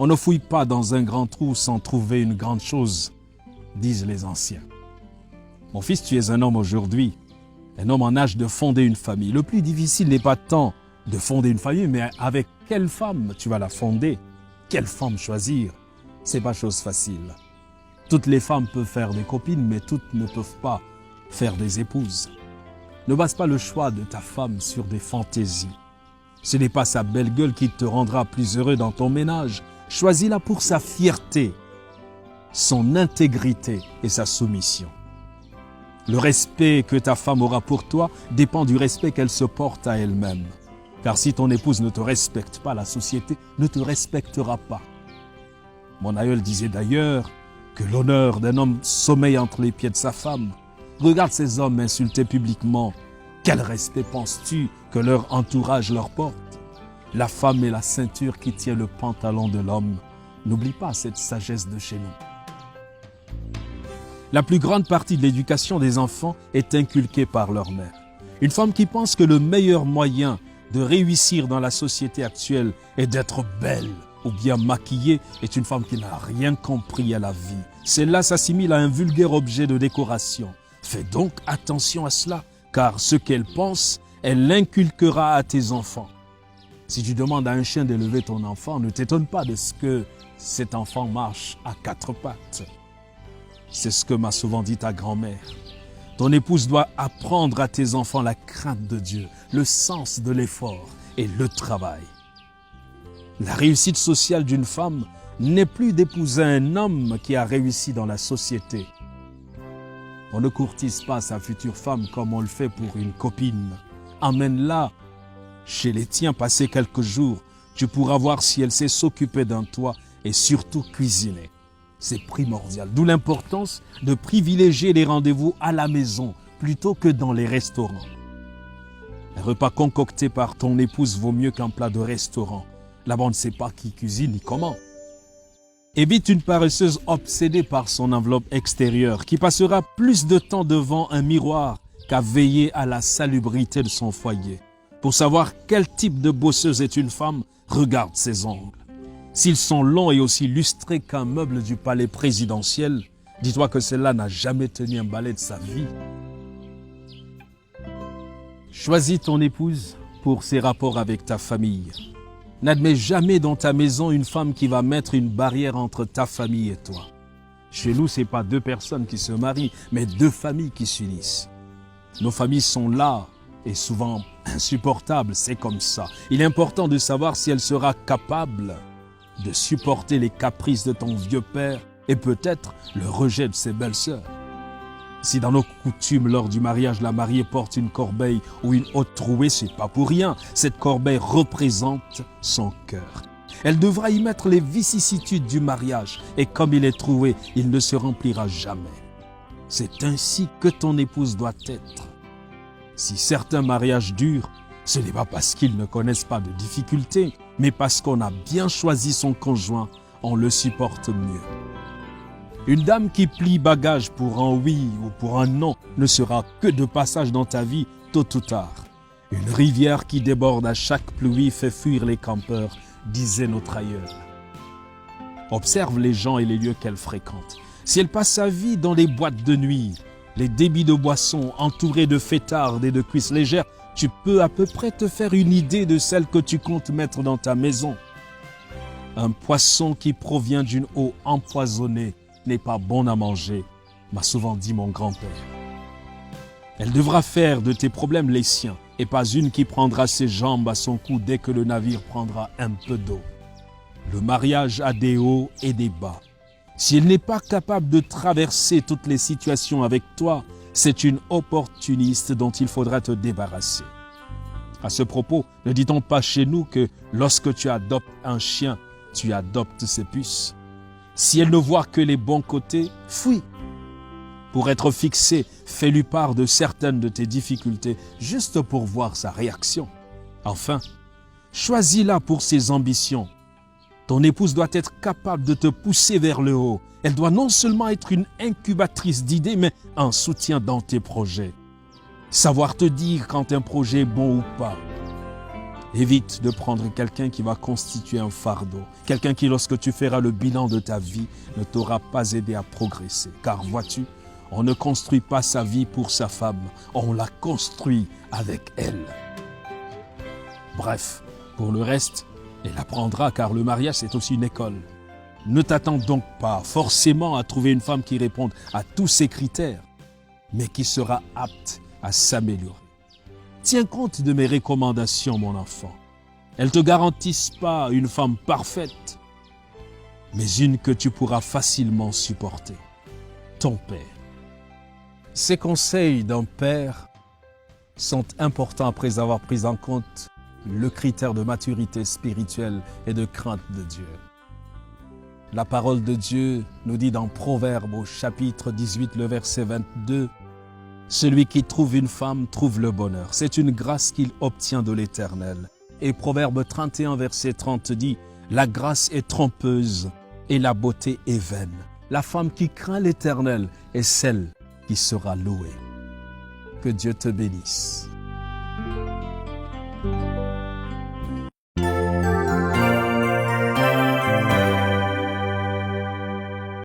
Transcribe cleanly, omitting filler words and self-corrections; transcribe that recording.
On ne fouille pas dans un grand trou sans trouver une grande chose, disent les anciens. Mon fils, tu es un homme aujourd'hui, un homme en âge de fonder une famille. Le plus difficile n'est pas tant de fonder une famille, mais avec quelle femme tu vas la fonder? Quelle femme choisir? C'est pas chose facile. Toutes les femmes peuvent faire des copines, mais toutes ne peuvent pas faire des épouses. Ne base pas le choix de ta femme sur des fantaisies. Ce n'est pas sa belle gueule qui te rendra plus heureux dans ton ménage. Choisis-la pour sa fierté, son intégrité et sa soumission. Le respect que ta femme aura pour toi dépend du respect qu'elle se porte à elle-même. Car si ton épouse ne te respecte pas, la société ne te respectera pas. Mon aïeul disait d'ailleurs que l'honneur d'un homme sommeille entre les pieds de sa femme. Regarde ces hommes insultés publiquement. Quel respect penses-tu que leur entourage leur porte? La femme est la ceinture qui tient le pantalon de l'homme. N'oublie pas cette sagesse de chez nous. La plus grande partie de l'éducation des enfants est inculquée par leur mère. Une femme qui pense que le meilleur moyen de réussir dans la société actuelle est d'être belle ou bien maquillée est une femme qui n'a rien compris à la vie. Celle-là s'assimile à un vulgaire objet de décoration. Fais donc attention à cela, car ce qu'elle pense, elle l'inculquera à tes enfants. Si tu demandes à un chien d'élever ton enfant, ne t'étonne pas de ce que cet enfant marche à quatre pattes. C'est ce que m'a souvent dit ta grand-mère. Ton épouse doit apprendre à tes enfants la crainte de Dieu, le sens de l'effort et le travail. La réussite sociale d'une femme n'est plus d'épouser un homme qui a réussi dans la société. On ne courtise pas sa future femme comme on le fait pour une copine. Emmène-la chez les tiens, passer quelques jours. Tu pourras voir si elle sait s'occuper d'un toit et surtout cuisiner. C'est primordial. D'où l'importance de privilégier les rendez-vous à la maison plutôt que dans les restaurants. Un repas concocté par ton épouse vaut mieux qu'un plat de restaurant. Là-bas, on ne sait pas qui cuisine ni comment. Évite une paresseuse obsédée par son enveloppe extérieure qui passera plus de temps devant un miroir qu'à veiller à la salubrité de son foyer. Pour savoir quel type de bosseuse est une femme, regarde ses ongles. S'ils sont longs et aussi lustrés qu'un meuble du palais présidentiel, dis-toi que celle-là n'a jamais tenu un balai de sa vie. Choisis ton épouse pour ses rapports avec ta famille. N'admets jamais dans ta maison une femme qui va mettre une barrière entre ta famille et toi. Chez nous, ce n'est pas deux personnes qui se marient, mais deux familles qui s'unissent. Nos familles sont là et souvent insupportables, c'est comme ça. Il est important de savoir si elle sera capable de supporter les caprices de ton vieux père et peut-être le rejet de ses belles-sœurs. Si dans nos coutumes, lors du mariage, la mariée porte une corbeille ou une haute trouée, c'est pas pour rien. Cette corbeille représente son cœur. Elle devra y mettre les vicissitudes du mariage et comme il est troué, il ne se remplira jamais. C'est ainsi que ton épouse doit être. Si certains mariages durent, ce n'est pas parce qu'ils ne connaissent pas de difficultés, mais parce qu'on a bien choisi son conjoint, on le supporte mieux. Une dame qui plie bagage pour un oui ou pour un non ne sera que de passage dans ta vie tôt ou tard. Une rivière qui déborde à chaque pluie fait fuir les campeurs, disait notre aïeul. Observe les gens et les lieux qu'elle fréquente. Si elle passe sa vie dans les boîtes de nuit, les débits de boissons entourés de fêtardes et de cuisses légères, tu peux à peu près te faire une idée de celle que tu comptes mettre dans ta maison. Un poisson qui provient d'une eau empoisonnée n'est pas bon à manger, m'a souvent dit mon grand-père. Elle devra faire de tes problèmes les siens, et pas une qui prendra ses jambes à son cou dès que le navire prendra un peu d'eau. Le mariage a des hauts et des bas. Si elle n'est pas capable de traverser toutes les situations avec toi, c'est une opportuniste dont il faudra te débarrasser. À ce propos, ne dit-on pas chez nous que lorsque tu adoptes un chien, tu adoptes ses puces? Si elle ne voit que les bons côtés, fuis. Pour être fixé, fais-lui part de certaines de tes difficultés, juste pour voir sa réaction. Enfin, choisis-la pour ses ambitions. Ton épouse doit être capable de te pousser vers le haut. Elle doit non seulement être une incubatrice d'idées, mais un soutien dans tes projets. Savoir te dire quand un projet est bon ou pas. Évite de prendre quelqu'un qui va constituer un fardeau, quelqu'un qui, lorsque tu feras le bilan de ta vie, ne t'aura pas aidé à progresser. Car vois-tu, on ne construit pas sa vie pour sa femme, on la construit avec elle. Bref, pour le reste, elle apprendra car le mariage c'est aussi une école. Ne t'attends donc pas forcément à trouver une femme qui réponde à tous ces critères, mais qui sera apte à s'améliorer. Tiens compte de mes recommandations, mon enfant. Elles ne te garantissent pas une femme parfaite, mais une que tu pourras facilement supporter. Ton père. Ces conseils d'un père sont importants après avoir pris en compte le critère de maturité spirituelle et de crainte de Dieu. La parole de Dieu nous dit dans Proverbes au chapitre 18, le verset 22, « Celui qui trouve une femme trouve le bonheur. C'est une grâce qu'il obtient de l'Éternel. » Et Proverbe 31, verset 30 dit, « La grâce est trompeuse et la beauté est vaine. La femme qui craint l'Éternel est celle qui sera louée. » Que Dieu te bénisse.